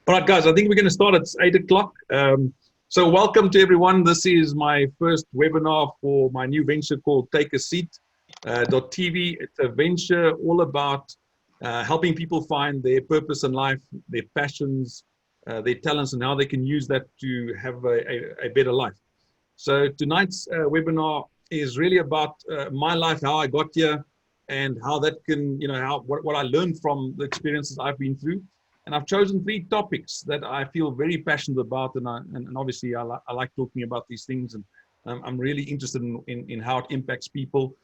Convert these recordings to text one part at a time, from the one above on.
All right, guys, I think we're going to start at 8 o'clock. So welcome to everyone. This is my first webinar for my new venture called Take a Seat .tv. It's a venture all about helping people find their purpose in life, their passions, their talents, and how they can use that to have a better life. So tonight's webinar is really about my life, how I got here, and how that can, what I learned from the experiences I've been through. And I've chosen 3 topics that I feel very passionate about, and obviously I like talking about these things, and I'm really interested in how it impacts people.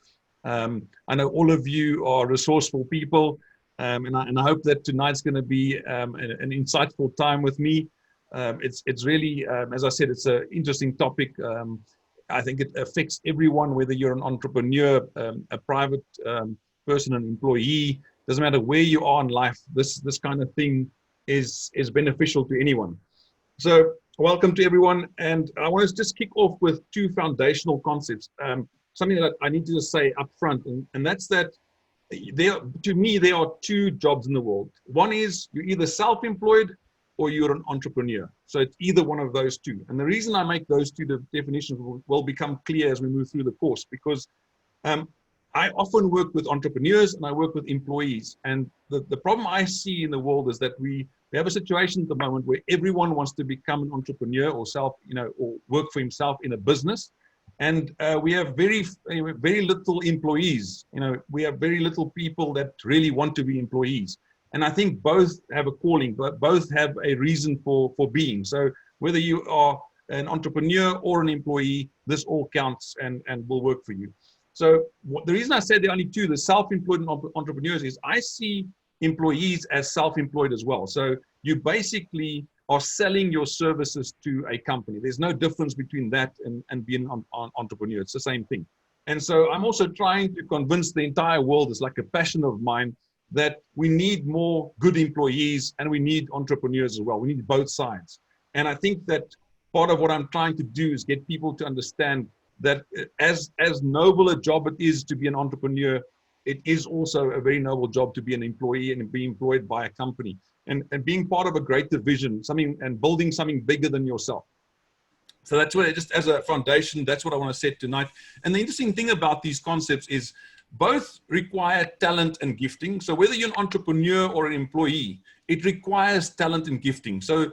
I know all of you are resourceful people, and I hope that tonight's going to be an insightful time with me. It's really, as I said, it's an interesting topic. I think it affects everyone, whether you're an entrepreneur, a private person, an employee. Doesn't matter where you are in life. This kind of thing is beneficial to anyone. So welcome to everyone, and I want to just kick off with 2 foundational concepts. Something that I need to just say up front, and that's that. To me, there are 2 jobs in the world. One is you're either self-employed or you're an entrepreneur. So it's either one of those 2. And the reason I make those 2 definitions will become clear as we move through the course, because I often work with entrepreneurs and I work with employees. And the problem I see in the world is that we have a situation at the moment where everyone wants to become an entrepreneur or or work for himself in a business. And we have very little employees. We have very little people that really want to be employees. And I think both have a calling, but both have a reason for being. So whether you are an entrepreneur or an employee, this all counts and will work for you. So the reason I said there are only 2, the self-employed and entrepreneurs, is I see employees as self-employed as well. So you basically are selling your services to a company. There's no difference between that and being an entrepreneur. It's the same thing. And so I'm also trying to convince the entire world, it's like a passion of mine, that we need more good employees and we need entrepreneurs as well. We need both sides. And I think that part of what I'm trying to do is get people to understand that as noble a job it is to be an entrepreneur, it is also a very noble job to be an employee and be employed by a company and being part of a greater vision, and building something bigger than yourself. So that's what, just as a foundation, that's what I want to set tonight. And the interesting thing about these concepts is both require talent and gifting. So whether you're an entrepreneur or an employee, it requires talent and gifting. So,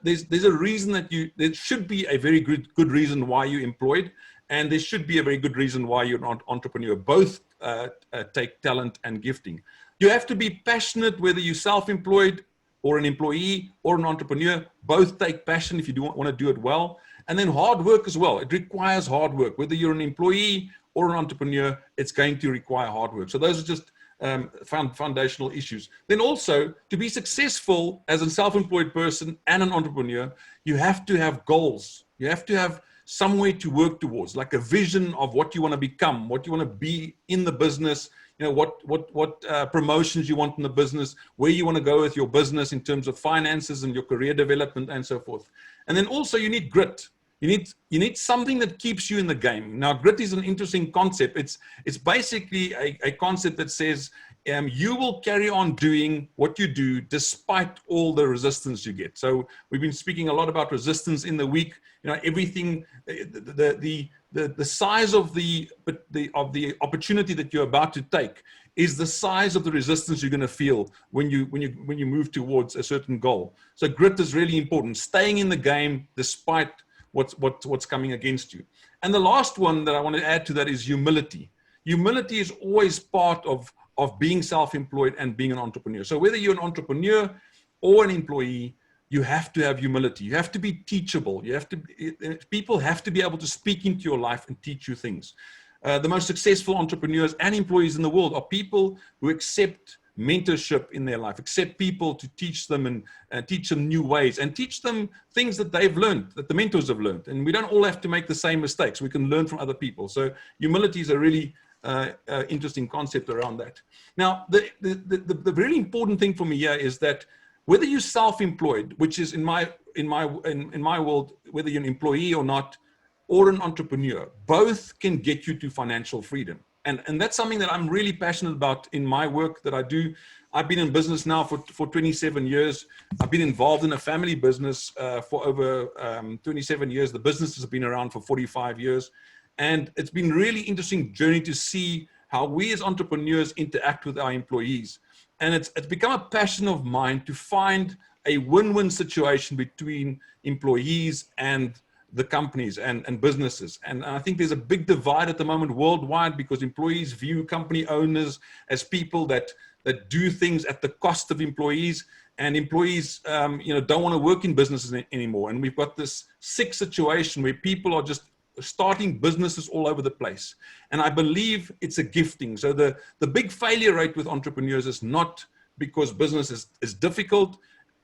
there's a reason that there should be a very good reason why you're employed. And there should be a very good reason why you're an entrepreneur. Both take talent and gifting. You have to be passionate, whether you're self-employed or an employee or an entrepreneur. Both take passion if you want to do it well. And then hard work as well. It requires hard work. Whether you're an employee or an entrepreneur, it's going to require hard work. So those are just foundational issues. Then also, to be successful as a self-employed person and an entrepreneur, you have to have goals. You have to have somewhere to work towards, like a vision of what you want to become, what you want to be in the business, what promotions you want in the business, where you want to go with your business in terms of finances and your career development and so forth. And then also you need grit. You need something that keeps you in the game. Now, grit is an interesting concept. It's basically a concept that says you will carry on doing what you do despite all the resistance you get. So we've been speaking a lot about resistance in the week. Everything, the size of the opportunity that you're about to take is the size of the resistance you're going to feel when you move towards a certain goal. So grit is really important. Staying in the game despite what's coming against you. And the last one that I want to add to that is humility. Humility is always part of being self-employed and being an entrepreneur. So whether you're an entrepreneur or an employee, you have to have humility. You have to be teachable. People have to be able to speak into your life and teach you things. The most successful entrepreneurs and employees in the world are people who accept mentorship in their life, accept people to teach them and teach them new ways and teach them things that they've learned, that the mentors have learned. And we don't all have to make the same mistakes. We can learn from other people. So humility is a really interesting concept around that. Now, the really important thing for me here is that whether you're self-employed, which is in my world, whether you're an employee or not, or an entrepreneur, both can get you to financial freedom. And that's something that I'm really passionate about in my work that I do. I've been in business now for 27 years. I've been involved in a family business for over 27 years. The business has been around for 45 years. And it's been really interesting journey to see how we as entrepreneurs interact with our employees. And it's become a passion of mine to find a win-win situation between employees and the companies and businesses. And I think there's a big divide at the moment worldwide because employees view company owners as people that do things at the cost of employees, and employees don't want to work in businesses anymore. And we've got this sick situation where people are just starting businesses all over the place. And I believe it's a gifting. So the big failure rate with entrepreneurs is not because business is difficult.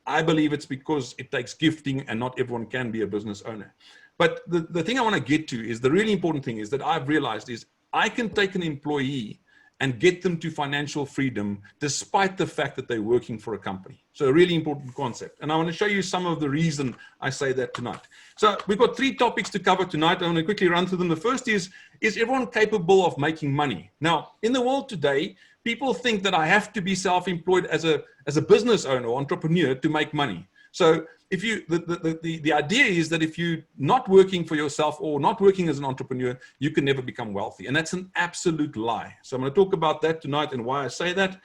I believe it's because it takes gifting, and not everyone can be a business owner. But the thing I want to get to is the really important thing is that I've realized is I can take an employee and get them to financial freedom despite the fact that they're working for a company. So a really important concept. And I want to show you some of the reason I say that tonight. So we've got 3 topics to cover tonight. I want to quickly run through them. The first is everyone capable of making money? Now, in the world today, people think that I have to be self-employed as a business owner or entrepreneur to make money. So if you, the idea is that if you're not working for yourself or not working as an entrepreneur, you can never become wealthy. And that's an absolute lie. So I'm going to talk about that tonight and why I say that.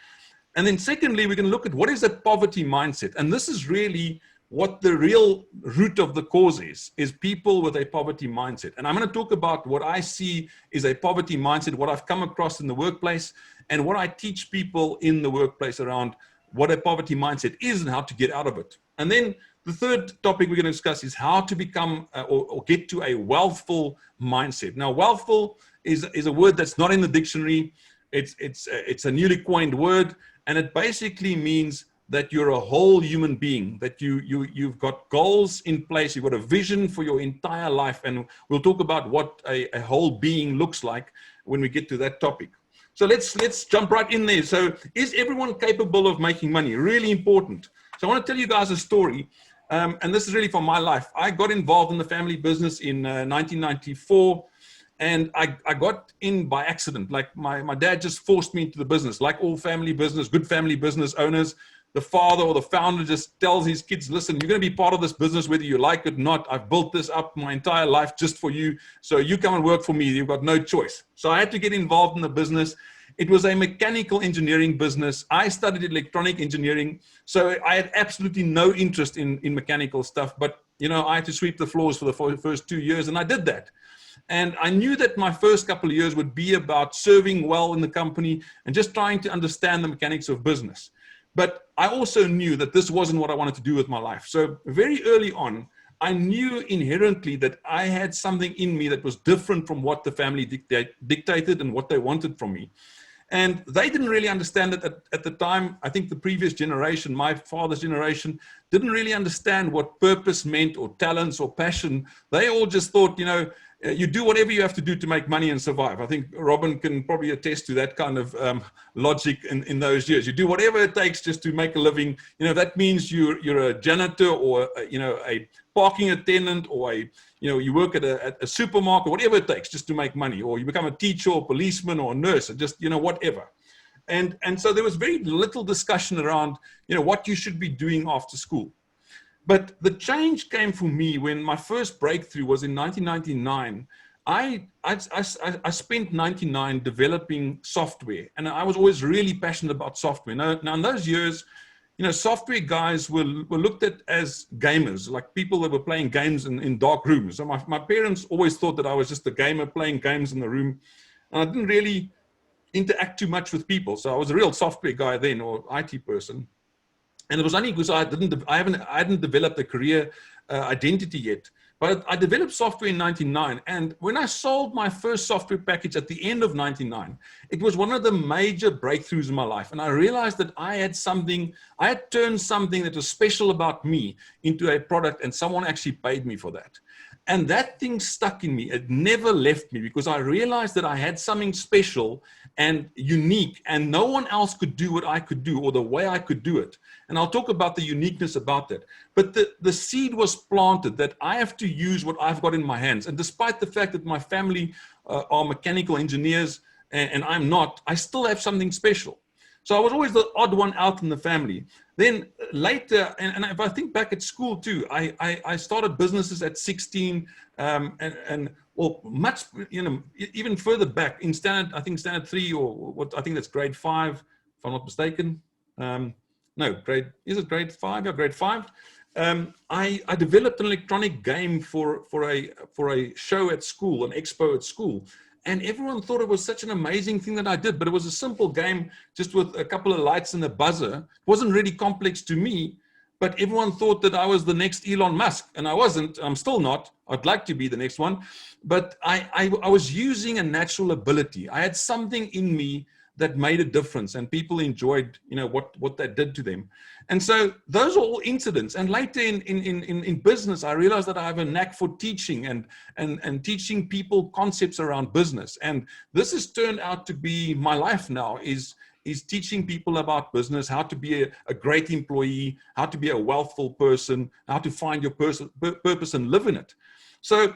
And then secondly, we're going to look at what is a poverty mindset. And this is really what the real root of the cause is people with a poverty mindset. And I'm going to talk about what I see is a poverty mindset, what I've come across in the workplace, and what I teach people in the workplace around what a poverty mindset is and how to get out of it. And then the third topic we're going to discuss is how to become or get to a wealthful mindset. Now, wealthful is a word that's not in the dictionary. It's a newly coined word, and it basically means that you're a whole human being, that you've got goals in place, you've got a vision for your entire life, and we'll talk about what a whole being looks like when we get to that topic. So let's jump right in there. So is everyone capable of making money? Really important. So I want to tell you guys a story, and this is really from my life. I got involved in the family business in 1994, and I got in by accident. Like my dad just forced me into the business, like all family business, good family business owners. The father or the founder just tells his kids, listen, you're going to be part of this business whether you like it or not. I've built this up my entire life just for you. So you come and work for me. You've got no choice. So I had to get involved in the business. It was a mechanical engineering business. I studied electronic engineering. So I had absolutely no interest in mechanical stuff. But, I had to sweep the floors for the first 2 years, and I did that. And I knew that my first couple of years would be about serving well in the company and just trying to understand the mechanics of business. But I also knew that this wasn't what I wanted to do with my life. So very early on, I knew inherently that I had something in me that was different from what the family dictated and what they wanted from me. And they didn't really understand it at the time. I think the previous generation, my father's generation, didn't really understand what purpose meant or talents or passion. They all just thought, you do whatever you have to do to make money and survive. I think Robin can probably attest to that kind of logic in those years. You do whatever it takes just to make a living. That means you're a janitor or a parking attendant, or you work at a supermarket, whatever it takes just to make money, or you become a teacher or policeman or a nurse, or just whatever. And so there was very little discussion around what you should be doing after school. But the change came for me when my first breakthrough was in 1999. I spent 99 developing software, and I was always really passionate about software. Now in those years, software guys were looked at as gamers, like people that were playing games in dark rooms. So my parents always thought that I was just a gamer playing games in the room, and I didn't really interact too much with people. So I was a real software guy then, or IT person. And it was only because I hadn't developed a career identity yet. But I developed software in 99. And when I sold my first software package at the end of 99, it was one of the major breakthroughs in my life. And I realized that I had turned something that was special about me into a product, and someone actually paid me for that. And that thing stuck in me. It never left me, because I realized that I had something special and unique, and no one else could do what I could do or the way I could do it. And I'll talk about the uniqueness about that. But the seed was planted that I have to use what I've got in my hands. And despite the fact that my family are mechanical engineers and I'm not, I still have something special. So I was always the odd one out in the family. Then later, and if I think back at school too, I started businesses at 16, and well, much, even further back in I think standard 3, or what, I think that's grade 5, if I'm not mistaken. No, is it grade 5? Yeah, grade 5. I developed an electronic game for a show at school, an expo at school. And everyone thought it was such an amazing thing that I did, but it was a simple game just with a couple of lights and a buzzer. It wasn't really complex to me, but everyone thought that I was the next Elon Musk, and I wasn't. I'm still not. I'd like to be the next one, but I was using a natural ability. I had something in me that made a difference, and people enjoyed, what that did to them. And so those are all incidents. And later in business, I realized that I have a knack for teaching and teaching people concepts around business. And this has turned out to be my life now, is teaching people about business, how to be a great employee, how to be a wealthful person, how to find your purpose and live in it. So,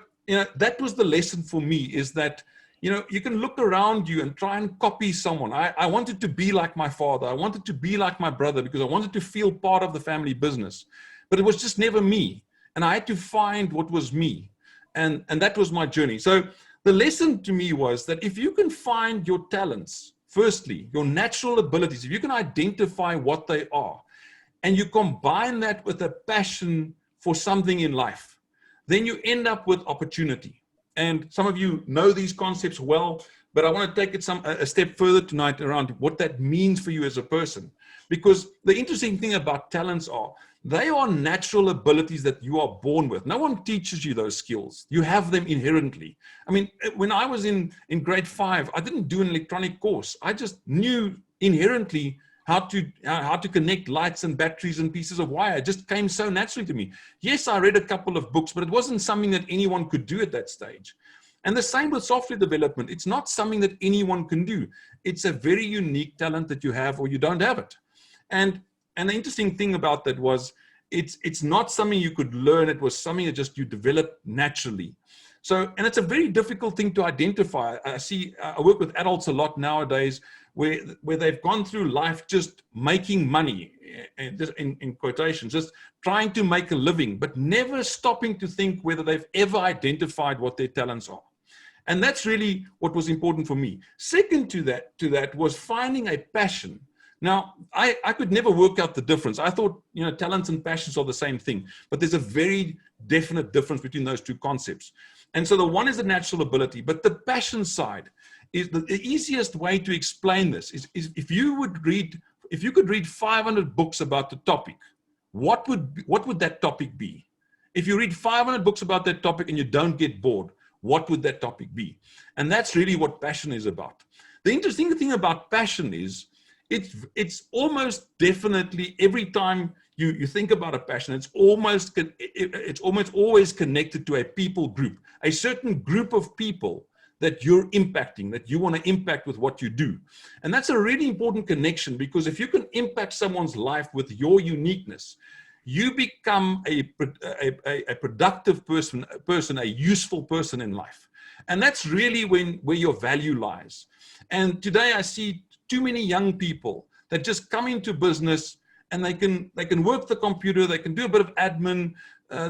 that was the lesson for me, is that you can look around you and try and copy someone. I wanted to be like my father. I wanted to be like my brother, because I wanted to feel part of the family business. But it was just never me. And I had to find what was me. And that was my journey. So the lesson to me was that if you can find your talents, firstly, your natural abilities, if you can identify what they are, and you combine that with a passion for something in life, then you end up with opportunity. And some of you know these concepts well, but I want to take it a step further tonight around what that means for you as a person. Because the interesting thing about talents they are natural abilities that you are born with. No one teaches you those skills. You have them inherently. I mean, when I was in grade 5, I didn't do an electronic course. I just knew inherently how to connect lights and batteries and pieces of wire. It just came so naturally to me. Yes, I read a couple of books, but it wasn't something that anyone could do at that stage. And the same with software development. It's not something that anyone can do. It's a very unique talent that you have, or you don't have it. And the interesting thing about that was it's not something you could learn. It was something that just you developed naturally. So, and it's a very difficult thing to identify. I work with adults a lot nowadays where they've gone through life just making money, just in quotations, just trying to make a living, but never stopping to think whether they've ever identified what their talents are. And that's really what was important for me. Second to that was finding a passion. Now, I could never work out the difference. I thought, talents and passions are the same thing, but there's a very definite difference between those two concepts. And so the one is the natural ability, but the passion side is the easiest way to explain this is if you could read 500 books about the topic, what would that topic be? If you read 500 books about that topic and you don't get bored, what would that topic be? And that's really what passion is about. The interesting thing about passion is it's almost definitely, every time you think about a passion, it's almost always connected to a people group, a certain group of people that you're impacting, that you want to impact with what you do. And that's a really important connection, because if you can impact someone's life with your uniqueness, you become a productive person, a useful person in life. And that's really where your value lies. And today I see too many young people that just come into business and they can work the computer, they can do a bit of admin,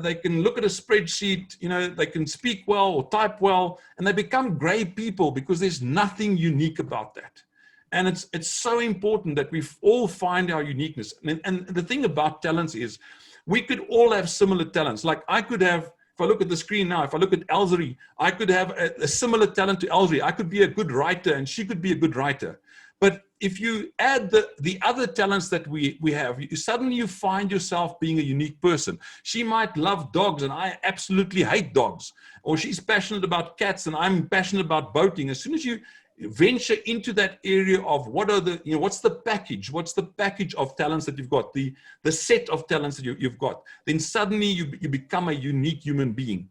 they can look at a spreadsheet, they can speak well or type well, and they become great people because there's nothing unique about that. And it's so important that we all find our uniqueness. And the thing about talents is we could all have similar talents. Like I could have, if I look at the screen now, if I look at Elzery, I could have a similar talent to Elzery. I could be a good writer and she could be a good writer. But if you add the other talents that we have, suddenly you find yourself being a unique person. She might love dogs and I absolutely hate dogs. Or she's passionate about cats and I'm passionate about boating. As soon as you venture into that area of what's the package of talents that you've got, the set of talents that you've got, then suddenly you become a unique human being.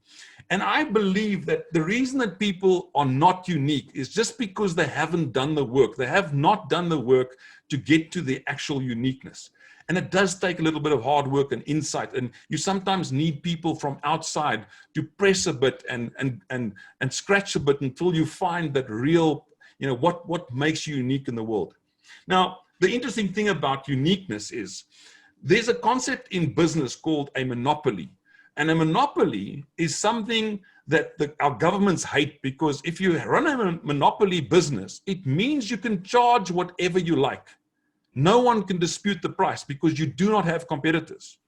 And I believe that the reason that people are not unique is just because they haven't done the work. They have not done the work to get to the actual uniqueness. And it does take a little bit of hard work and insight. And you sometimes need people from outside to press a bit and scratch a bit until you find that real, what makes you unique in the world. Now, the interesting thing about uniqueness is there's a concept in business called a monopoly. And a monopoly is something that our governments hate, because if you run a monopoly business, it means you can charge whatever you like. No one can dispute the price because you do not have competitors.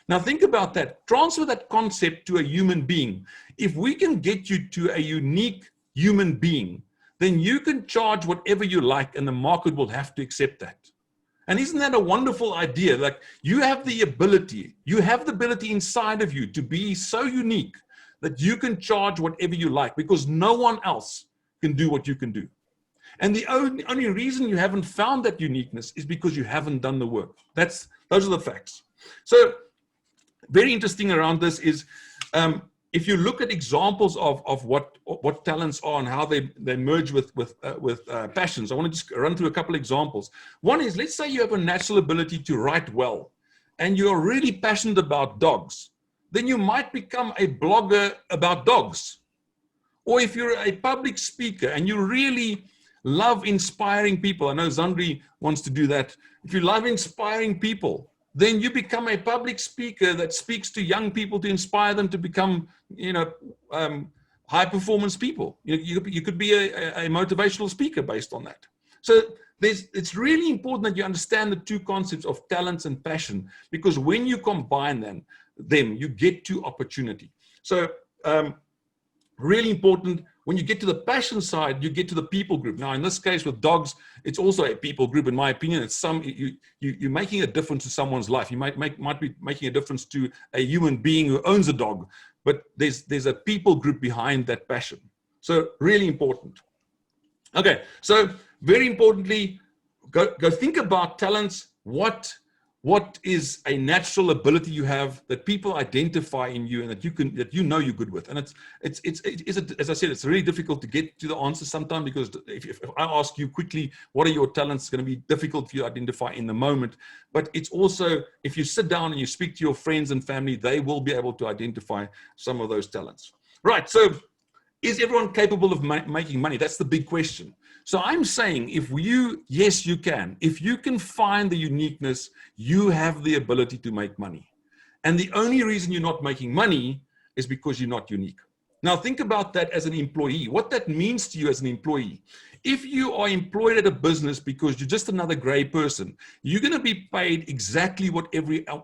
Now think about that. Transfer that concept to a human being. If we can get you to a unique human being, then you can charge whatever you like and the market will have to accept that. And isn't that a wonderful idea? Like, you have the ability inside of you to be so unique that you can charge whatever you like, because no one else can do what you can do. And the only reason you haven't found that uniqueness is because you haven't done the work. Those are the facts. So very interesting around this is, if you look at examples of what talents are and how they merge with passions, I want to just run through a couple of examples. One is, let's say you have a natural ability to write well, and you're really passionate about dogs. Then you might become a blogger about dogs. Or if you're a public speaker and you really love inspiring people, I know Zandri wants to do that. If you love inspiring people, then you become a public speaker that speaks to young people to inspire them to become, high performance people. You could be a motivational speaker based on that. So it's really important that you understand the two concepts of talents and passion, because when you combine them, you get to opportunity. So really important. When you get to the passion side, you get to the people group. Now, in this case with dogs, it's also a people group, in my opinion. It's you're making a difference to someone's life. You might be making a difference to a human being who owns a dog, but there's a people group behind that passion. So really important. Okay, so very importantly, go think about talents. What is a natural ability you have that people identify in you and that you know you're good with? And it's as I said, it's really difficult to get to the answer sometimes, because if I ask you quickly, what are your talents, it's going to be difficult for you to identify in the moment. But it's also, if you sit down and you speak to your friends and family, they will be able to identify some of those talents. Right, so is everyone capable of making money? That's the big question. So I'm saying, yes, you can. If you can find the uniqueness, you have the ability to make money. And the only reason you're not making money is because you're not unique. Now think about that as an employee, what that means to you as an employee. If you are employed at a business because you're just another gray person, you're going to be paid exactly what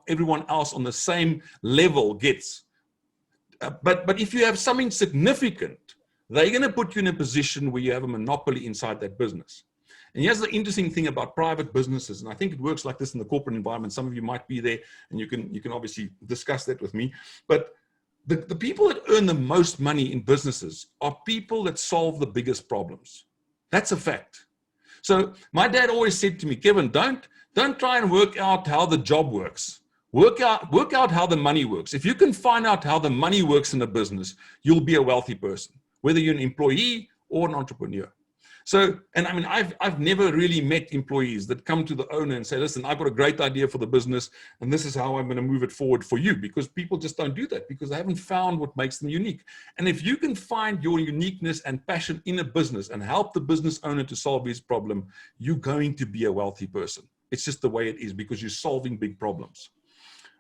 everyone else on the same level gets. But if you have something significant, they're going to put you in a position where you have a monopoly inside that business. And here's the interesting thing about private businesses, and I think it works like this in the corporate environment. Some of you might be there, and you can obviously discuss that with me. But the people that earn the most money in businesses are people that solve the biggest problems. That's a fact. So my dad always said to me, Kevin, don't try and work out how the job works. Work out how the money works. If you can find out how the money works in a business, you'll be a wealthy person, whether you're an employee or an entrepreneur. So, and I mean, I've never really met employees that come to the owner and say, listen, I've got a great idea for the business, and this is how I'm going to move it forward for you, because people just don't do that, because they haven't found what makes them unique. And if you can find your uniqueness and passion in a business and help the business owner to solve his problem, you're going to be a wealthy person. It's just the way it is, because you're solving big problems.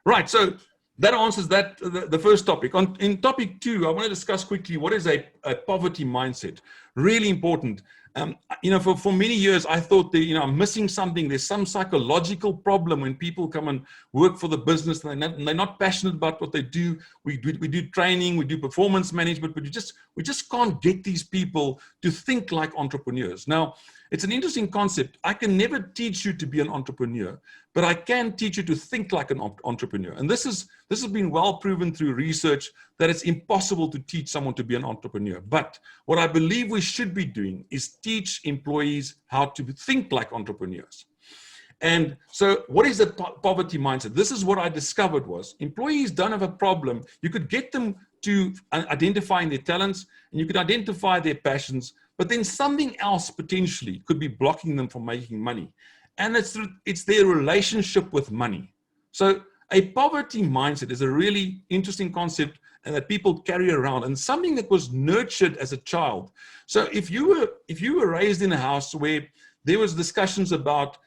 Right, so that answers the first topic. In topic 2, I want to discuss quickly what is a poverty mindset. Really important. For many years, I thought that, I'm missing something. There's some psychological problem when people come and work for the business and they're not passionate about what they do. We do training, we do performance management, but we just can't get these people to think like entrepreneurs. Now, it's an interesting concept. I can never teach you to be an entrepreneur, but I can teach you to think like an entrepreneur. And this has been well proven through research that it's impossible to teach someone to be an entrepreneur. But what I believe we should be doing is teach employees how to think like entrepreneurs. And so what is the poverty mindset? This is what I discovered was employees don't have a problem. You could get them to identifying their talents and you could identify their passions, but then something else potentially could be blocking them from making money. And it's their relationship with money. So a poverty mindset is a really interesting concept and that people carry around, and something that was nurtured as a child. So if you were raised in a house where there was discussions about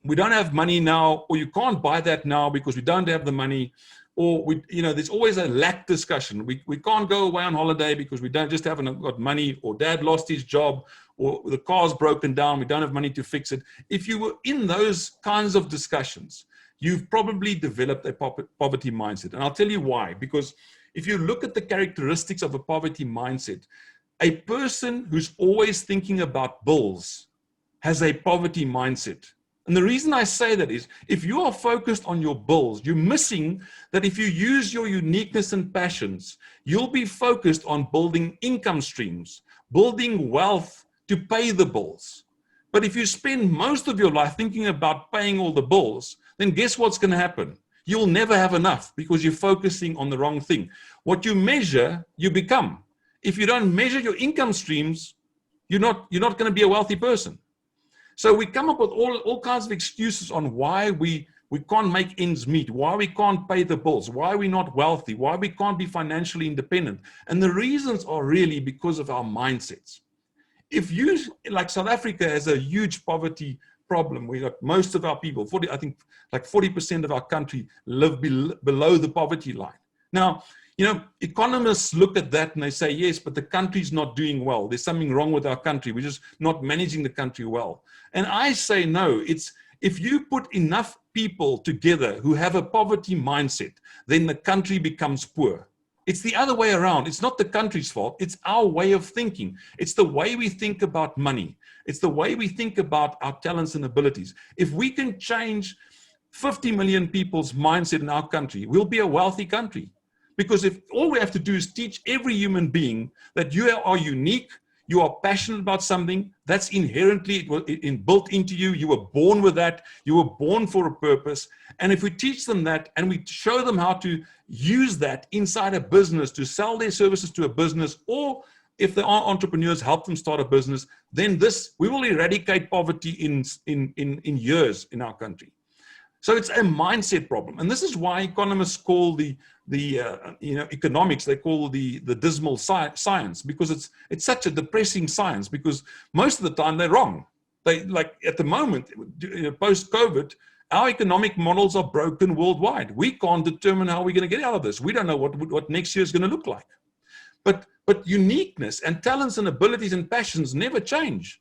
we don't have money now, or you can't buy that now because we don't have the money, or there's always a lack discussion. We can't go away on holiday because we haven't got money, or dad lost his job, or the car's broken down, we don't have money to fix it. If you were in those kinds of discussions, you've probably developed a poverty mindset. And I'll tell you why. Because if you look at the characteristics of a poverty mindset, a person who's always thinking about bills has a poverty mindset. And the reason I say that is, if you are focused on your bills, you're missing that if you use your uniqueness and passions, you'll be focused on building income streams, building wealth to pay the bills. But if you spend most of your life thinking about paying all the bills, then guess what's going to happen? You'll never have enough because you're focusing on the wrong thing. What you measure, you become. If you don't measure your income streams, you're not going to be a wealthy person. So we come up with all kinds of excuses on why we can't make ends meet, why we can't pay the bills, why we're not wealthy, why we can't be financially independent. And the reasons are really because of our mindsets. If you, like South Africa has a huge poverty problem. We got most of our people, I think like 40% of our country live below the poverty line. Now, economists look at that and they say, yes, but the country's not doing well. There's something wrong with our country. We're just not managing the country well. And I say, no, it's if you put enough people together who have a poverty mindset, then the country becomes poor. It's the other way around. It's not the country's fault. It's our way of thinking. It's the way we think about money. It's the way we think about our talents and abilities. If we can change 50 million people's mindset in our country, we'll be a wealthy country. Because if all we have to do is teach every human being that you are unique, you are passionate about something, that's inherently built into you. You were born with that. You were born for a purpose. And if we teach them that and we show them how to use that inside a business to sell their services to a business, or if they are entrepreneurs, help them start a business, then we will eradicate poverty in years in our country. So it's a mindset problem. And this is why economists call the economics, they call the dismal science, because it's such a depressing science, because most of the time they're wrong. Like at the moment, post-COVID, our economic models are broken worldwide. We can't determine how we're going to get out of this. We don't know what next year is going to look like. But uniqueness and talents and abilities and passions never change.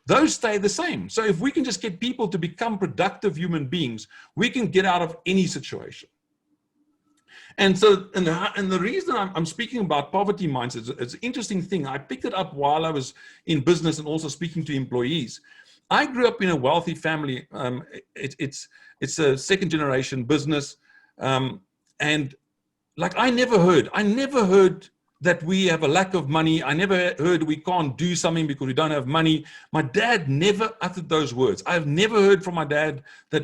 Those stay the same. So if we can just get people to become productive human beings, we can get out of any situation. And so, and the reason I'm speaking about poverty mindsets, it's an interesting thing. I picked it up while I was in business and also speaking to employees. I grew up in a wealthy family. It's a second generation business. And like I never heard that we have a lack of money. I never heard we can't do something because we don't have money. My dad never uttered those words. I've never heard from my dad that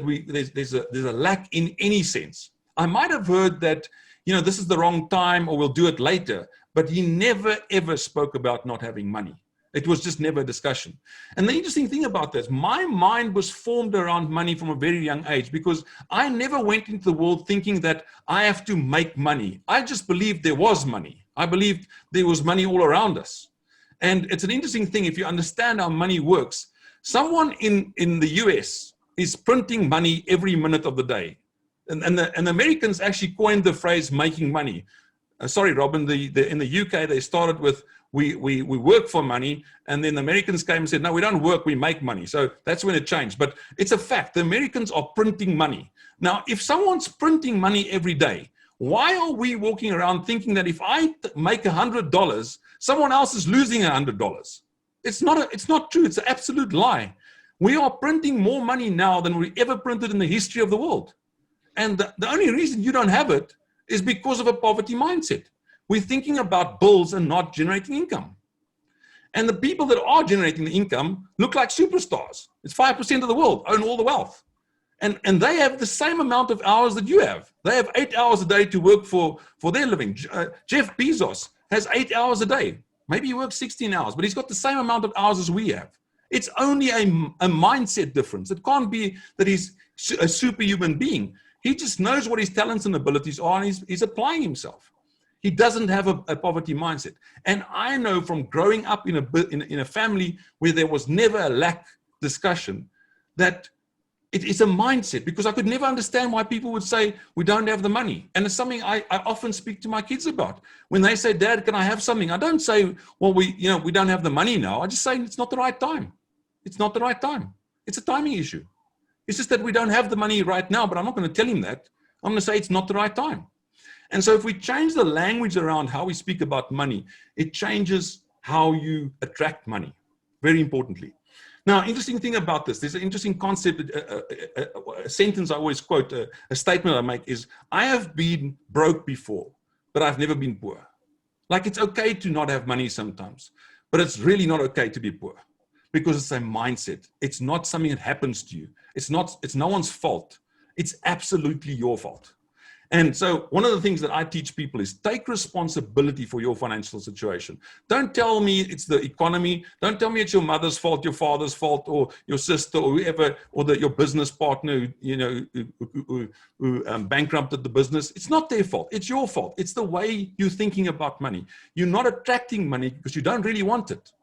there's a lack in any sense. I might have heard that, this is the wrong time or we'll do it later, but he never ever spoke about not having money. It was just never a discussion. And the interesting thing about this, my mind was formed around money from a very young age, because I never went into the world thinking that I have to make money. I just believed there was money. I believed there was money all around us. And it's an interesting thing, if you understand how money works, someone in the US is printing money every minute of the day. And the Americans actually coined the phrase making money. Sorry, Robin, in the UK, they started with, we work for money, and then the Americans came and said, no, we don't work, we make money. So that's when it changed. But it's a fact, the Americans are printing money. Now, if someone's printing money every day, why are we walking around thinking that if I make $100, someone else is losing $100? It's not true. It's an absolute lie. We are printing more money now than we ever printed in the history of the world. And the only reason you don't have it is because of a poverty mindset. We're thinking about bills and not generating income. And the people that are generating the income look like superstars. It's 5% of the world own all the wealth. And they have the same amount of hours that you have. They have 8 hours a day to work for their living. Jeff Bezos has 8 hours a day. Maybe he works 16 hours, but he's got the same amount of hours as we have. It's only a mindset difference. It can't be that he's a superhuman being. He just knows what his talents and abilities are, and he's applying himself. He doesn't have a poverty mindset. And I know from growing up in a family where there was never a lack discussion, that It's a mindset, because I could never understand why people would say we don't have the money. And it's something I often speak to my kids about. When they say, Dad, can I have something? I don't say, well, we don't have the money now. I just say it's not the right time. It's not the right time. It's a timing issue. It's just that we don't have the money right now, but I'm not going to tell him that. I'm going to say it's not the right time. And so if we change the language around how we speak about money, it changes how you attract money, very importantly. Now, interesting thing about this, there's an interesting concept, a sentence I always quote, a statement I make is, I have been broke before, but I've never been poor. Like, it's okay to not have money sometimes, but it's really not okay to be poor, because it's a mindset. It's not something that happens to you. It's no one's fault. It's absolutely your fault. And so one of the things that I teach people is take responsibility for your financial situation. Don't tell me it's the economy. Don't tell me it's your mother's fault, your father's fault, or your sister, or whoever, or your business partner who bankrupted the business. It's not their fault. It's your fault. It's the way you're thinking about money. You're not attracting money because you don't really want it.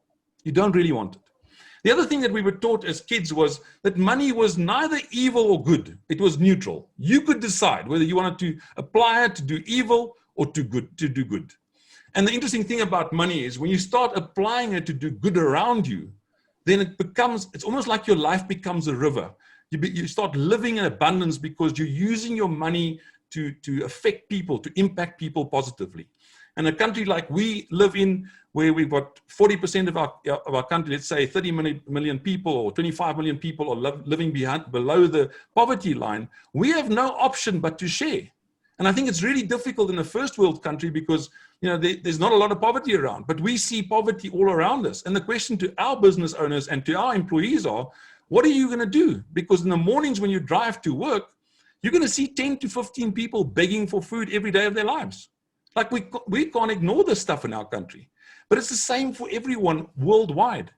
You don't really want it. The other thing that we were taught as kids was that money was neither evil or good. It was neutral. You could decide whether you wanted to apply it to do evil or to do good. And the interesting thing about money is when you start applying it to do good around you, then it's almost like your life becomes a river. You start living in abundance because you're using your money to affect people, to impact people positively. And a country like we live in, where we've got 40% of our country, let's say 30 million people or 25 million people are living below the poverty line, we have no option but to share. And I think it's really difficult in a first world country because there's not a lot of poverty around, but we see poverty all around us. And the question to our business owners and to our employees are, what are you going to do? Because in the mornings when you drive to work, you're going to see 10 to 15 people begging for food every day of their lives. Like we can't ignore this stuff in our country, but it's the same for everyone worldwide.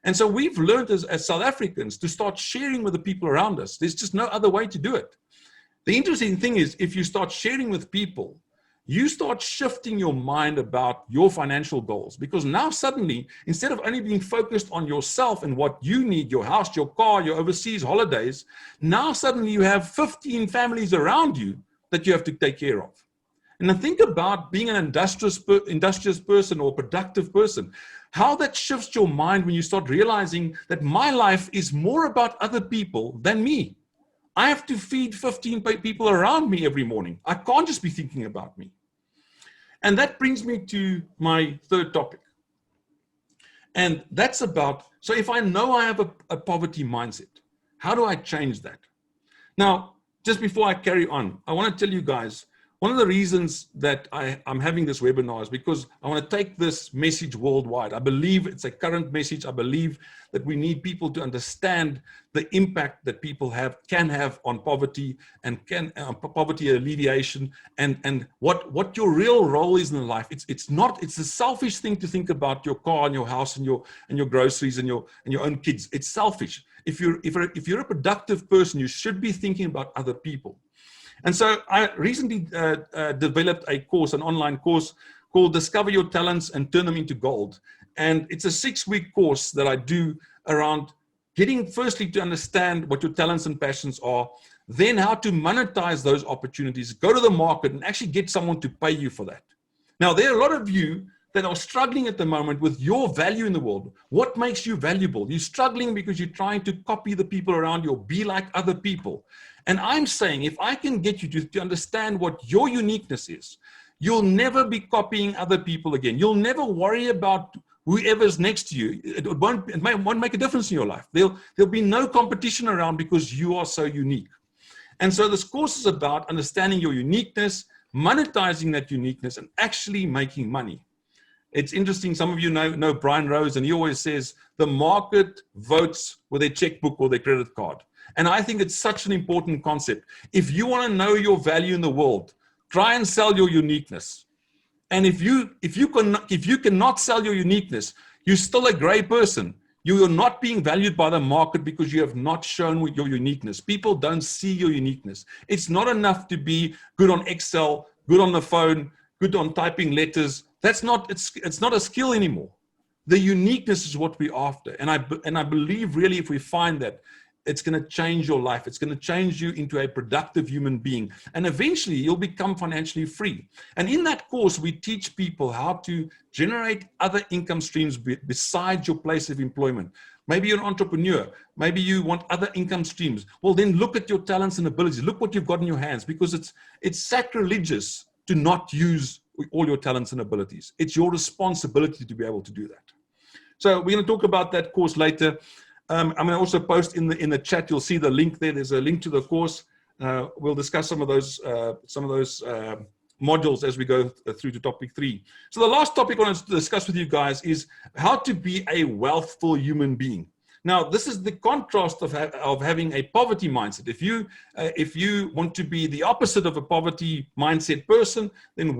And so we've learned as South Africans to start sharing with the people around us. There's just no other way to do it. The interesting thing is if you start sharing with people, you start shifting your mind about your financial goals, because now suddenly, instead of only being focused on yourself and what you need, your house, your car, your overseas holidays, now suddenly you have 15 families around you that you have to take care of. And then think about being an industrious person or productive person, how that shifts your mind when you start realizing that my life is more about other people than me. I have to feed 15 people around me every morning. I can't just be thinking about me. And that brings me to my third topic. And that's about, so if I know I have a poverty mindset, how do I change that? Now, just before I carry on, I want to tell you guys, one of the reasons that I'm having this webinar is because I want to take this message worldwide. I believe it's a current message. I believe that we need people to understand the impact that people can have on poverty and poverty alleviation and what your real role is in life. It's a selfish thing to think about your car and your house and your groceries and your own kids. It's selfish. If you're a productive person, you should be thinking about other people. And so I recently developed a course, an online course called Discover Your Talents and Turn Them into Gold. And it's a 6-week course that I do around getting firstly to understand what your talents and passions are, then how to monetize those opportunities, go to the market and actually get someone to pay you for that. Now, there are a lot of you that are struggling at the moment with your value in the world. What makes you valuable? You're struggling because you're trying to copy the people around you or be like other people. And I'm saying, if I can get you to understand what your uniqueness is, you'll never be copying other people again. You'll never worry about whoever's next to you. It won't make a difference in your life. There'll be no competition around because you are so unique. And so this course is about understanding your uniqueness, monetizing that uniqueness, and actually making money. It's interesting. Some of you know Brian Rose, and he always says the market votes with their checkbook or their credit card. And I think it's such an important concept. If you want to know your value in the world, try and sell your uniqueness. And if you cannot sell your uniqueness, you're still a gray person. You are not being valued by the market because you have not shown your uniqueness. People don't see your uniqueness. It's not enough to be good on Excel, good on the phone, good on typing letters. It's not a skill anymore. The uniqueness is what we're after. And I believe really if we find that, it's going to change your life. It's going to change you into a productive human being. And eventually you'll become financially free. And in that course, we teach people how to generate other income streams besides your place of employment. Maybe you're an entrepreneur. Maybe you want other income streams. Well, then look at your talents and abilities. Look what you've got in your hands, because it's sacrilegious to not use all your talents and abilities. It's your responsibility to be able to do that. So we're going to talk about that course later. I'm going to also post in the chat. You'll see the link there. There's a link to the course. We'll discuss some of those modules as we go through to topic 3. So the last topic I want to discuss with you guys is how to be a wealthful human being. Now, this is the contrast of having a poverty mindset. If you want to be the opposite of a poverty mindset person, then a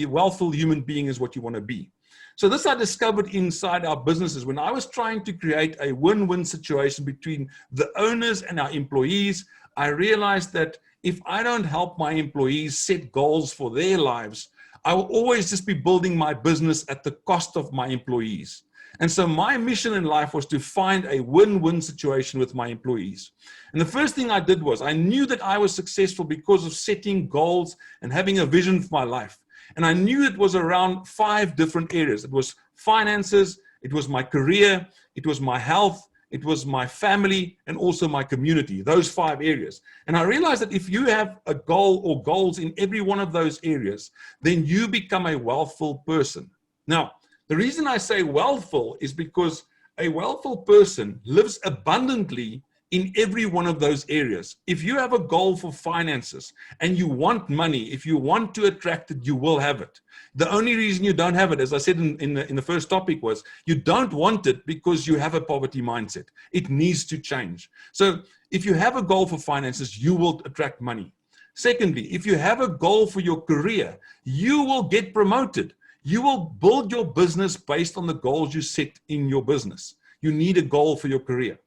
wealthful human being is what you want to be. So this I discovered inside our businesses when I was trying to create a win-win situation between the owners and our employees. I realized that if I don't help my employees set goals for their lives, I will always just be building my business at the cost of my employees. And so my mission in life was to find a win-win situation with my employees. And the first thing I did was I knew that I was successful because of setting goals and having a vision for my life. And I knew it was around 5 different areas. It was finances, it was my career, it was my health, it was my family, and also my community, those 5 areas. And I realized that if you have a goal or goals in every one of those areas, then you become a wealthful person. Now, the reason I say wealthful is because a wealthful person lives abundantly in every one of those areas. If you have a goal for finances and you want money, if you want to attract it, you will have it. The only reason you don't have it, as I said in the first topic, was you don't want it because you have a poverty mindset. It needs to change. So if you have a goal for finances, you will attract money. Secondly, if you have a goal for your career, you will get promoted. You will build your business based on the goals you set in your business. You need a goal for your career.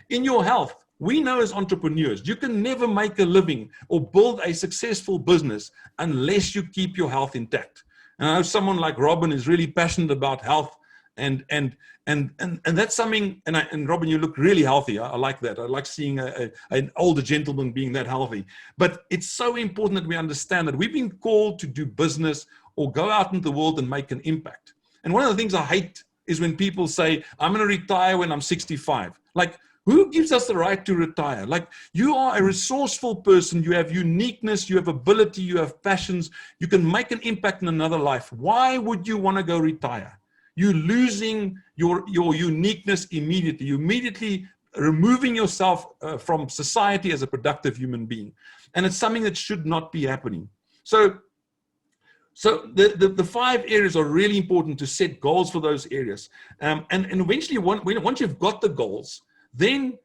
In your health, we know as entrepreneurs, you can never make a living or build a successful business unless you keep your health intact. And I know someone like Robin is really passionate about health, and that's something. And Robin, you look really healthy. I like that. I like seeing an older gentleman being that healthy. But it's so important that we understand that we've been called to do business or go out into the world and make an impact. And one of the things I hate is when people say, I'm going to retire when I'm 65. Like, who gives us the right to retire? Like, you are a resourceful person. You have uniqueness, you have ability, you have passions. You can make an impact in another life. Why would you want to go retire? You're losing your uniqueness immediately. You're immediately removing yourself from society as a productive human being. And it's something that should not be happening. So the 5 areas are really important to set goals for those areas. And eventually, once you've got the goals, then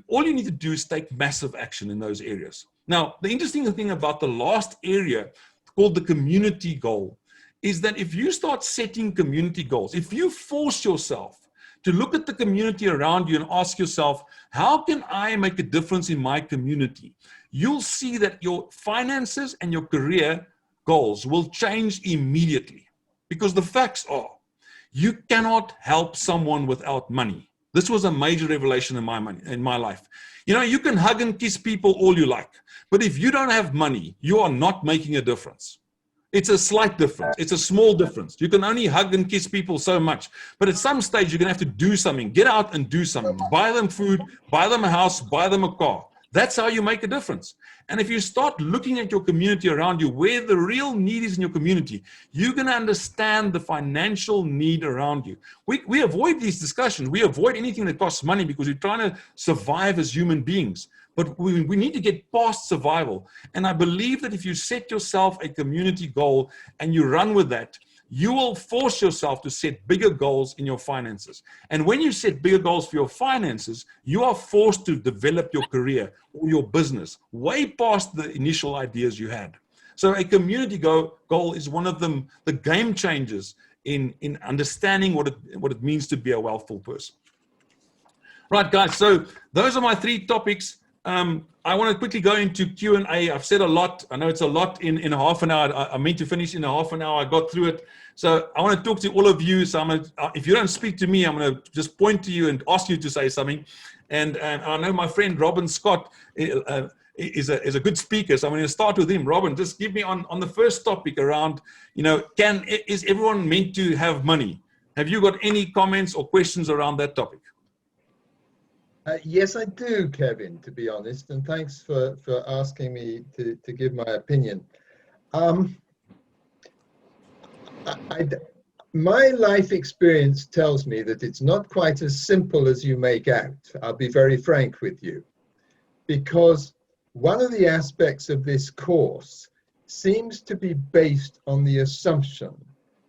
all you need to do is take massive action in those areas. Now, the interesting thing about the last area called the community goal is that if you start setting community goals, if you force yourself to look at the community around you and ask yourself, how can I make a difference in my community? You'll see that your finances and your career goals will change immediately, because the facts are you cannot help someone without money. This was a major revelation in my life. You know, you can hug and kiss people all you like, but if you don't have money, you are not making a difference. It's a slight difference. It's a small difference. You can only hug and kiss people so much, but at some stage you're going to have to do something. Get out and do something. Buy them food, buy them a house, buy them a car. That's how you make a difference. And if you start looking at your community around you, where the real need is in your community, you're going to understand the financial need around you. We avoid these discussions. We avoid anything that costs money because we're trying to survive as human beings. But we need to get past survival. And I believe that if you set yourself a community goal and you run with that, you will force yourself to set bigger goals in your finances. And when you set bigger goals for your finances, you are forced to develop your career or your business way past the initial ideas you had. So a community goal is one of the game changers in understanding what it means to be a wealthful person. Right, guys, so those are my 3 topics. I want to quickly go into Q&A. I've said a lot. I know it's a lot in a half an hour. I meant to finish in a half an hour. I got through it. So I want to talk to all of you. So if you don't speak to me, I'm going to just point to you and ask you to say something. And I know my friend Robin Scott is a good speaker. So I'm going to start with him. Robin, just give me on the first topic around, is everyone meant to have money? Have you got any comments or questions around that topic? Yes, I do, Kevin, to be honest, and thanks for asking me to give my opinion. My life experience tells me that it's not quite as simple as you make out. I'll be very frank with you, because one of the aspects of this course seems to be based on the assumption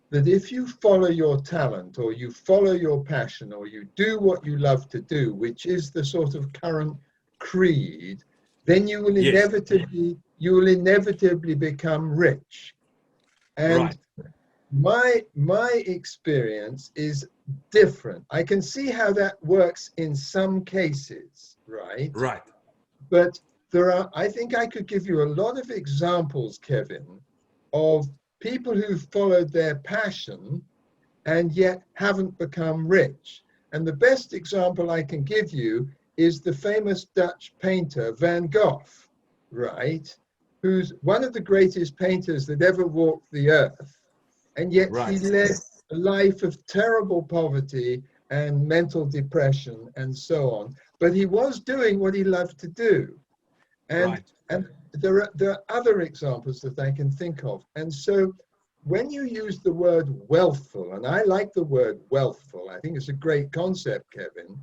that if you follow your talent or you follow your passion or you do what you love to do, which is the sort of current creed, then you will inevitably become rich. And my experience is different. I can see how that works in some cases, right? Right. But I think I could give you a lot of examples, Kevin, of people who followed their passion and yet haven't become rich. And the best example I can give you is the famous Dutch painter Van Gogh, right? Who's one of the greatest painters that ever walked the earth. And yet he led a life of terrible poverty and mental depression and so on. But he was doing what he loved to do. And there are other examples that I can think of. And so when you use the word wealthful, and I like the word wealthful, I think it's a great concept, Kevin,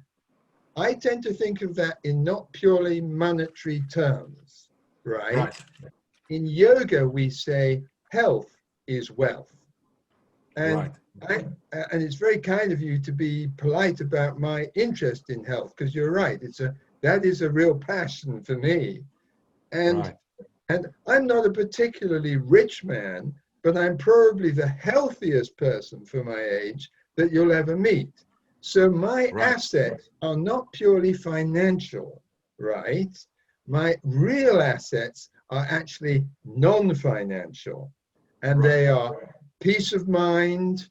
I tend to think of that in not purely monetary terms, right? In yoga, we say health is wealth. And and it's very kind of you to be polite about my interest in health, because you're right, that is a real passion for me. And I'm not a particularly rich man, but I'm probably the healthiest person for my age that you'll ever meet. So my assets are not purely financial, right? My real assets are actually non-financial, and they are peace of mind,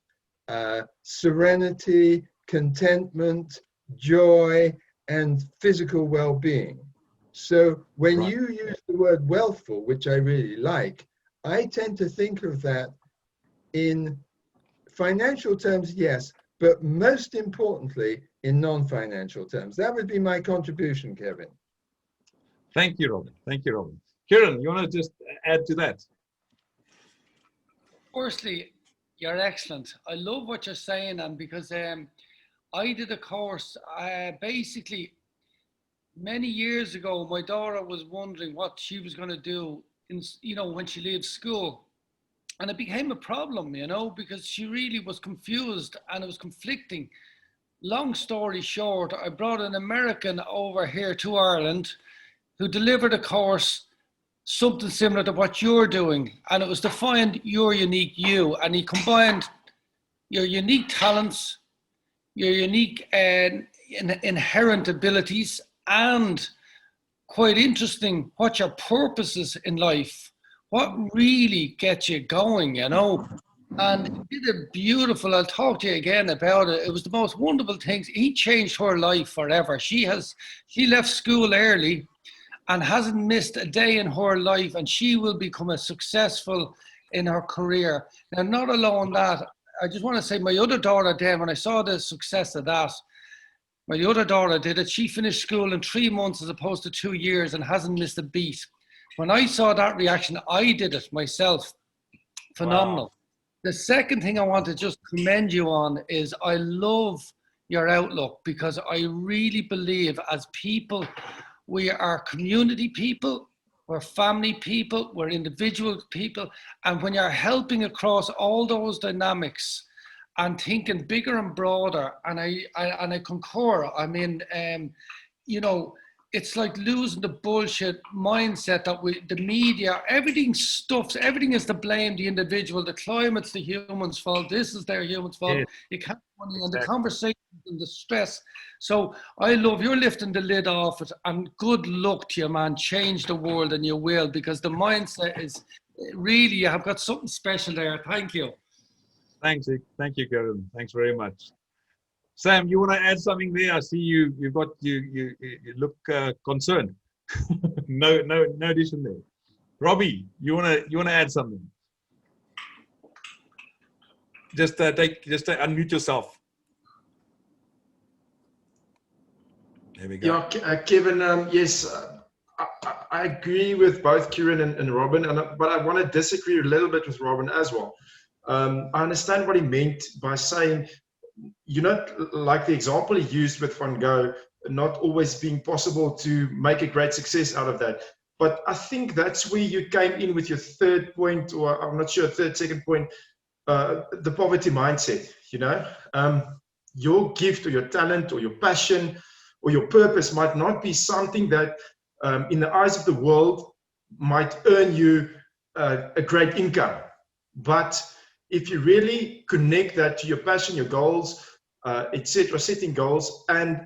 serenity, contentment, joy, and physical well-being. So when you use the word wealthful, which I really like, I tend to think of that in financial terms, yes, but most importantly, in non-financial terms. That would be my contribution, Kevin. Thank you, Robin. Thank you, Robin. Kieran, you want to just add to that? Firstly, you're excellent. I love what you're saying, and because I did a course, basically, many years ago, my daughter was wondering what she was going to do when she leaves school. And it became a problem, because she really was confused and it was conflicting. Long story short, I brought an American over here to Ireland who delivered a course, something similar to what you're doing. And it was to find your unique you. And he combined your unique talents, your unique inherent abilities, and quite interesting, what your purpose is in life, what really gets you going, And he did a beautiful, I'll talk to you again about it. It was the most wonderful things. He changed her life forever. She left school early and hasn't missed a day in her life, and she will become successful in her career. Now, not alone that, I just want to say my other daughter then, when I saw the success of that, my other daughter did it. She finished school in 3 months as opposed to 2 years and hasn't missed a beat. When I saw that reaction, I did it myself. Phenomenal. Wow. The second thing I want to just commend you on is I love your outlook, because I really believe as people, we are community people, we're family people, we're individual people. And when you're helping across all those dynamics, and thinking bigger and broader, and I concur. I mean, it's like losing the bullshit mindset that the media, everything stuffs, everything is to blame the individual. The climate's the human's fault. This is their human's fault. Yeah, You can't money and the exactly. conversation and the stress. So I love you're lifting the lid off it, and good luck to you, man. Change the world, and you will, because the mindset is really, you have got something special there. Thank you. Thanks. Thank you, Karen. Thanks very much. Sam, you want to add something there? I see you look concerned. No addition there. Robbie, you wanna add something? Just unmute yourself. There we go. Yeah, Kevin. Yes, I agree with both Kieran and Robin, but I want to disagree a little bit with Robin as well. I understand what he meant by saying, like the example he used with Van Gogh, not always being possible to make a great success out of that. But I think that's where you came in with your third point, or I'm not sure, second point, the poverty mindset. Your gift or your talent or your passion or your purpose might not be something that in the eyes of the world might earn you a great income. But if you really connect that to your passion, your goals, etc., setting goals and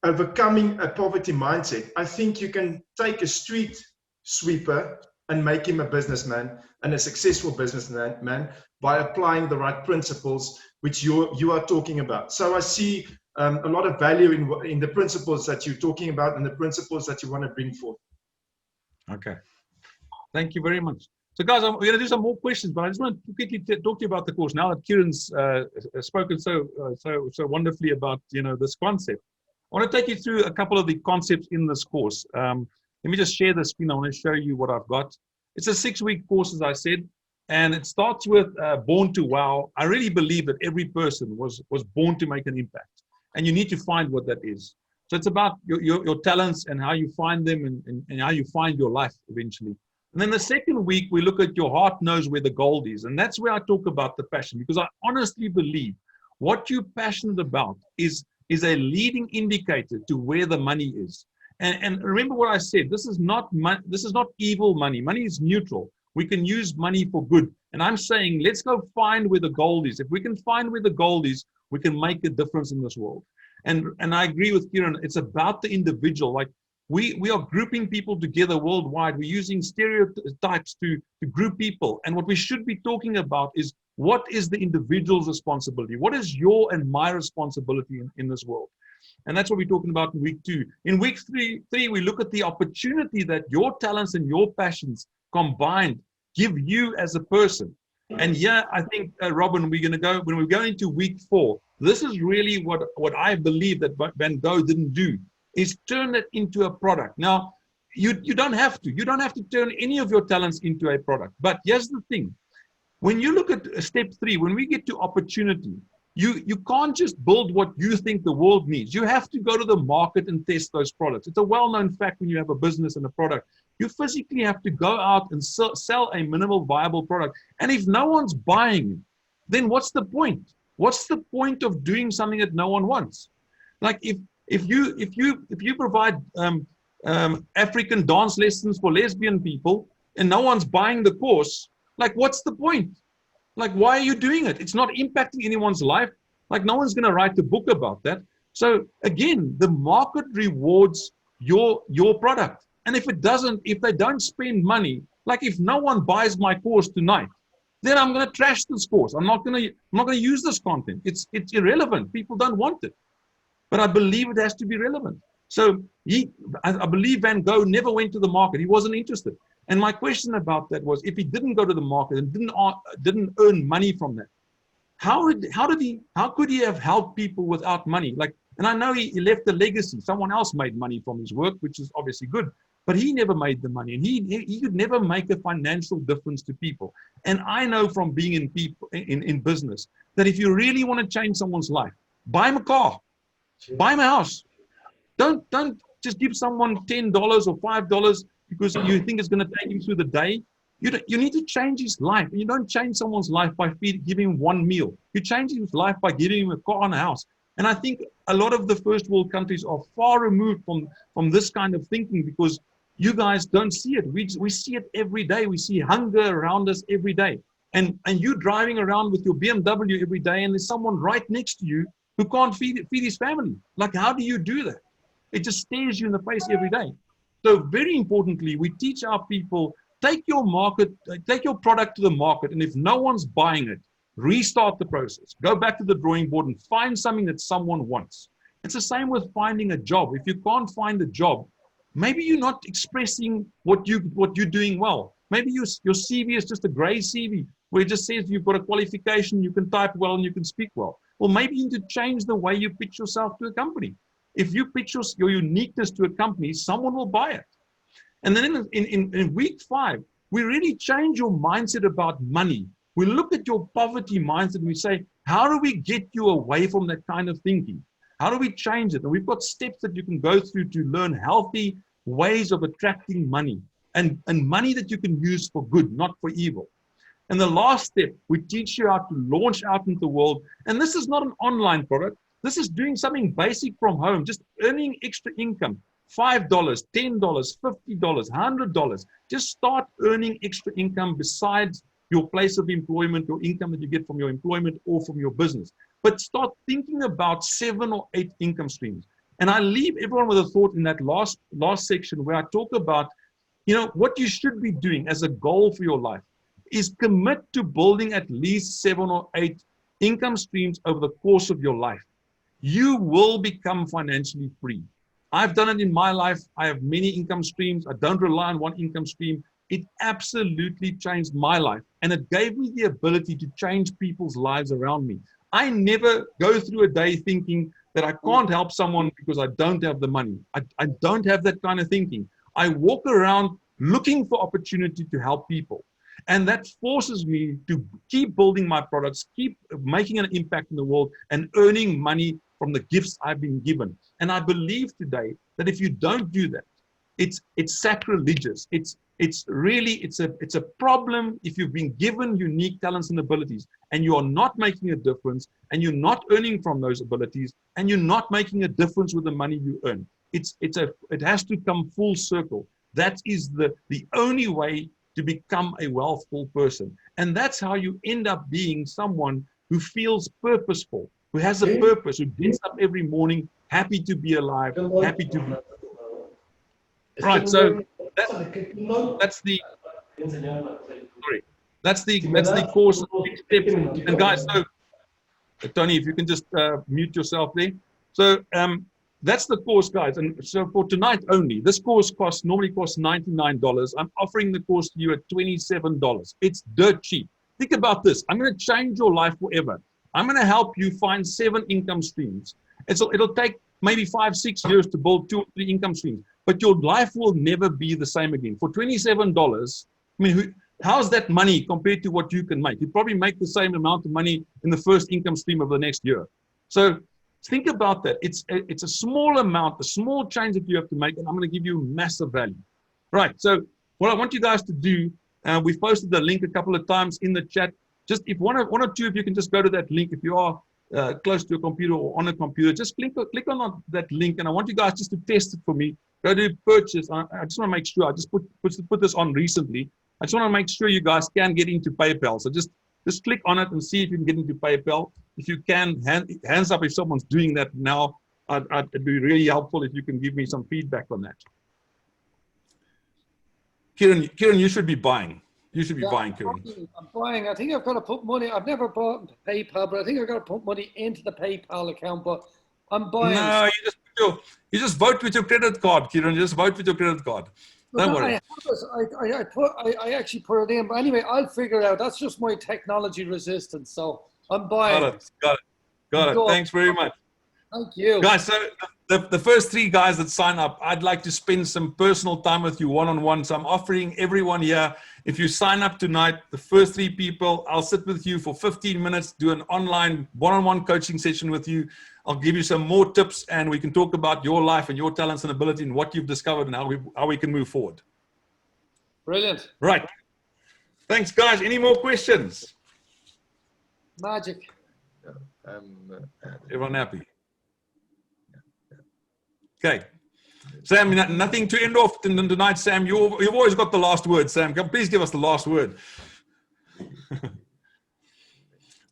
overcoming a poverty mindset, I think you can take a street sweeper and make him a businessman and a successful businessman by applying the right principles which you are talking about. So I see a lot of value in the principles that you're talking about and the principles that you want to bring forth. Okay. Thank you very much. So guys, we're going to do some more questions, but I just want to quickly talk to you about the course now that Kieran's spoken so wonderfully about this concept. I want to take you through a couple of the concepts in this course. Let me just share the screen. I want to show you what I've got. It's a 6-week course, as I said, and it starts with Born to Wow. I really believe that every person was born to make an impact, and you need to find what that is. So it's about your talents and how you find them and how you find your life eventually. And then the second week, we look at your heart knows where the gold is. And that's where I talk about the passion, because I honestly believe what you're passionate about is a leading indicator to where the money is. And remember what I said, this is not evil money. Money is neutral. We can use money for good. And I'm saying, let's go find where the gold is. If we can find where the gold is, we can make a difference in this world. And I agree with Kieran, it's about the individual. Like we are grouping people together worldwide. We're using stereotypes to group people. And what we should be talking about is, what is the individual's responsibility? What is your and my responsibility in this world? And that's what we're talking about in week 2. In week 3, we look at the opportunity that your talents and your passions combined give you as a person. And yeah, I think, Robin, when we go into week 4, this is really what I believe that Van Gogh didn't do, is turn it into a product. Now, you don't have to turn any of your talents into a product. But here's the thing. When you look at step 3, when we get to opportunity, you can't just build what you think the world needs. You have to go to the market and test those products. It's a well-known fact when you have a business and a product. You physically have to go out and sell a minimal viable product. And if no one's buying it, then what's the point? What's the point of doing something that no one wants? Like if you provide African dance lessons for lesbian people and no one's buying the course, like what's the point? Like, why are you doing it? It's not impacting anyone's life. Like, no one's going to write a book about that. So again, the market rewards your product. And if they don't spend money, like if no one buys my course tonight, then I'm going to trash this course. I'm not going to use this content. It's irrelevant. People don't want it. But I believe it has to be relevant. So I believe Van Gogh never went to the market. He wasn't interested. And my question about that was, if he didn't go to the market and didn't earn money from that, how could he have helped people without money? Like, and I know he left a legacy. Someone else made money from his work, which is obviously good, but he never made the money, and he could never make a financial difference to people. And I know from being in business that if you really want to change someone's life, buy him a car, buy him a house. Don't just give someone $10 or $5 because you think it's going to take him through the day. You need to change his life. And you don't change someone's life by giving him one meal. You change his life by giving him a car and a house. And I think a lot of the first world countries are far removed from this kind of thinking, because you guys don't see it. We see it every day. We see hunger around us every day. And you driving around with your BMW every day, and there's someone right next to you who can't feed his family. Like, how do you do that? It just stares you in the face every day. So very importantly, we teach our people, take your product to the market, and if no one's buying it, restart the process. Go back to the drawing board and find something that someone wants. It's the same with finding a job. If you can't find a job, maybe you're not expressing what you're doing well. Maybe your CV is just a gray CV where it just says you've got a qualification, you can type well, and you can speak well. Well, maybe you need to change the way you pitch yourself to a company. If you pitch your uniqueness to a company, someone will buy it. And then in week 5, we really change your mindset about money. We look at your poverty mindset and we say, how do we get you away from that kind of thinking? How do we change it? And we've got steps that you can go through to learn healthy ways of attracting money, and money that you can use for good, not for evil. And the last step, we teach you how to launch out into the world. And this is not an online product. This is doing something basic from home, just earning extra income. $5, $10, $50, $100. Just start earning extra income besides your place of employment, your income that you get from your employment or from your business. But start thinking about 7 or 8 income streams. And I leave everyone with a thought in that last section where I talk about, what you should be doing as a goal for your life is commit to building at least 7 or 8 income streams over the course of your life. You will become financially free. I've done it in my life. I have many income streams. I don't rely on one income stream. It absolutely changed my life. And it gave me the ability to change people's lives around me. I never go through a day thinking that I can't help someone because I don't have the money. I don't have that kind of thinking. I walk around looking for opportunity to help people. And that forces me to keep building my products, keep making an impact in the world, and earning money from the gifts I've been given. And I believe today that if you don't do that, it's sacrilegious. It's a problem if you've been given unique talents and abilities and you are not making a difference, and you're not earning from those abilities, and you're not making a difference with the money you earn. It has to come full circle. That is the only way to become a wealthful person. And that's how you end up being someone who feels purposeful, who has a purpose, who gets up every morning happy to be alive, happy to be. Right, so that's the course steps. And guys, so Tony, if you can just mute yourself there. So that's the course, guys. And so for tonight only, this course normally costs $99. I'm offering the course to you at $27. It's dirt cheap. Think about this. I'm going to change your life forever. I'm going to help you find 7 income streams. And so it'll take maybe 5-6 years to build 2 or 3 income streams, but your life will never be the same again. For $27, I mean, how's that money compared to what you can make? You probably make the same amount of money in the first income stream of the next year. So think about that. It's a small amount, a small change that you have to make, and I'm going to give you massive value. Right. So what I want you guys to do, we've posted the link a couple of times in the chat. Just if one or two of you can just go to that link, if you are close to a computer or on a computer, just click on that link, and I want you guys just to test it for me. Go to purchase. I just want to make sure. I just put this on recently. I just want to make sure you guys can get into PayPal. So just click on it and see if you can get into PayPal. If you can, hands up if someone's doing that now. It'd be really helpful if you can give me some feedback on that. Kieran, you should be buying. You should be buying, Kieran. I'm buying. I think I've got to put money. I've never bought PayPal, but I think I've got to put money into the PayPal account. But I'm buying. No, you just vote with your credit card, Kieran. You just vote with your credit card. Don't worry. I actually put it in, but anyway, I'll figure it out. That's just my technology resistance. So I'm buying. Got it. Thanks very much. Thank you. Guys, so the first 3 guys that sign up, I'd like to spend some personal time with you one-on-one. So I'm offering everyone here, if you sign up tonight, the first 3 people, I'll sit with you for 15 minutes, do an online one-on-one coaching session with you. I'll give you some more tips, and we can talk about your life and your talents and ability and what you've discovered and how we can move forward. Brilliant. Right. Thanks, guys. Any more questions? Magic. Everyone happy? Okay. Sam, nothing to end off tonight, Sam. You've always got the last word, Sam. Please give us the last word.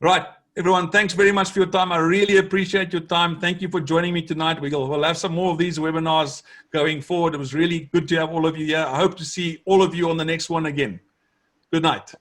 Right. Everyone, thanks very much for your time. I really appreciate your time. Thank you for joining me tonight. We'll have some more of these webinars going forward. It was really good to have all of you here. I hope to see all of you on the next one again. Good night.